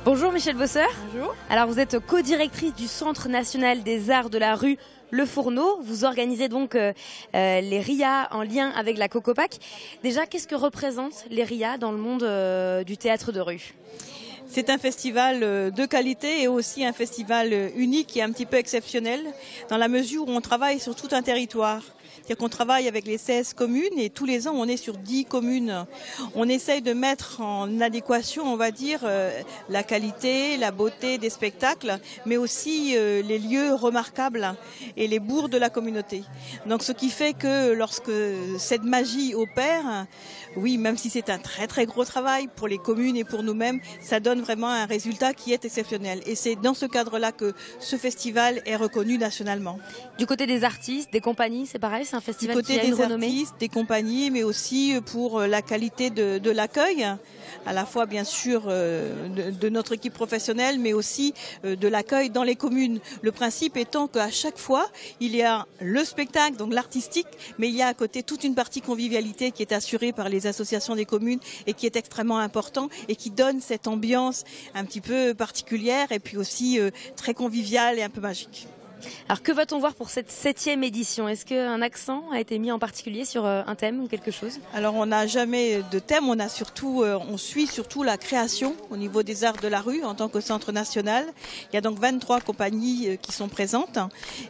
Bonjour Michèle Bosseur. Bonjour. Alors vous êtes co-directrice du Centre national des arts de la rue Le Fourneau. Vous organisez donc les RIA en lien avec la Cocopac. Déjà, qu'est-ce que représentent les RIA dans le monde du théâtre de rue ? C'est un festival de qualité et aussi un festival unique et un petit peu exceptionnel dans la mesure où on travaille sur tout un territoire. C'est-à-dire qu'on travaille avec les 16 communes et tous les ans on est sur 10 communes. On essaye de mettre en adéquation, on va dire, la qualité, la beauté des spectacles, mais aussi les lieux remarquables et les bourgs de la communauté. Donc ce qui fait que lorsque cette magie opère, oui, même si c'est un très très gros travail pour les communes et pour nous-mêmes, ça donne vraiment un résultat qui est exceptionnel. Et c'est dans ce cadre-là que ce festival est reconnu nationalement. Du côté des artistes, des compagnies, c'est pareil, c'est un festival qui a une renommée. Du côté des artistes, des compagnies, mais aussi pour la qualité de l'accueil, à la fois bien sûr de notre équipe professionnelle, mais aussi de l'accueil dans les communes. Le principe étant qu'à chaque fois, il y a le spectacle, donc l'artistique, mais il y a à côté toute une partie convivialité qui est assurée par les associations des communes et qui est extrêmement important et qui donne cette ambiance un petit peu particulière et puis aussi très conviviale et un peu magique. Alors que va-t-on voir pour cette 7e édition? Est-ce qu'un accent a été mis en particulier sur un thème ou quelque chose? Alors on n'a jamais de thème, on suit surtout la création au niveau des arts de la rue en tant que centre national. Il y a donc 23 compagnies qui sont présentes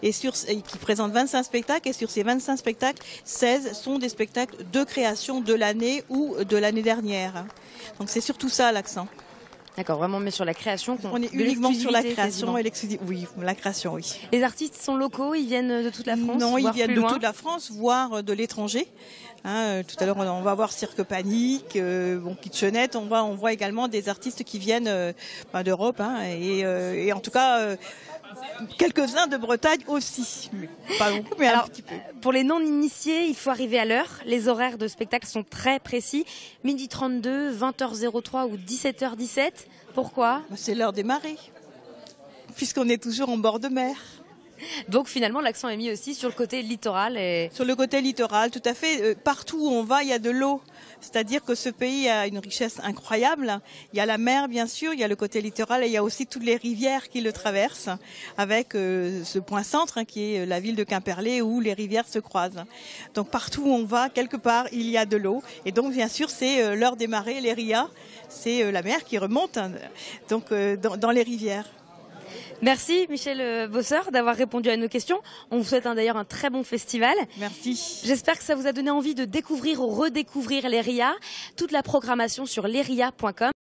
et qui présentent 25 spectacles et sur ces 25 spectacles, 16 sont des spectacles de création de l'année ou de l'année dernière. Donc c'est surtout ça l'accent. D'accord, vraiment mais sur la création. On est uniquement sur la création et l'exclusivité. Oui, la création, oui. Les artistes sont locaux, ils viennent de toute la France? Non, ils viennent de toute la France, voire de l'étranger. Tout à l'heure, on va voir Cirque Panique, Kitchenette. On voit également des artistes qui viennent d'Europe et en tout cas quelques-uns de Bretagne aussi. Pas beaucoup, mais un petit peu. Pour les non-initiés, il faut arriver à l'heure. Les horaires de spectacle sont très précis. 12h32, 20h03 ou 17h17. Pourquoi? C'est l'heure des marées, puisqu'on est toujours en bord de mer. Donc finalement, l'accent est mis aussi sur le côté littoral. Sur le côté littoral, tout à fait. Partout où on va, il y a de l'eau. C'est-à-dire que ce pays a une richesse incroyable. Il y a la mer, bien sûr, il y a le côté littoral et il y a aussi toutes les rivières qui le traversent, avec ce point centre qui est la ville de Quimperlé où les rivières se croisent. Donc partout où on va, quelque part, il y a de l'eau. Et donc, bien sûr, c'est l'heure des marées, les rias. C'est la mer qui remonte donc dans les rivières. Merci Michèle Bosseur d'avoir répondu à nos questions. On vous souhaite d'ailleurs un très bon festival. Merci. J'espère que ça vous a donné envie de découvrir ou redécouvrir les RIA. Toute la programmation sur lesria.com.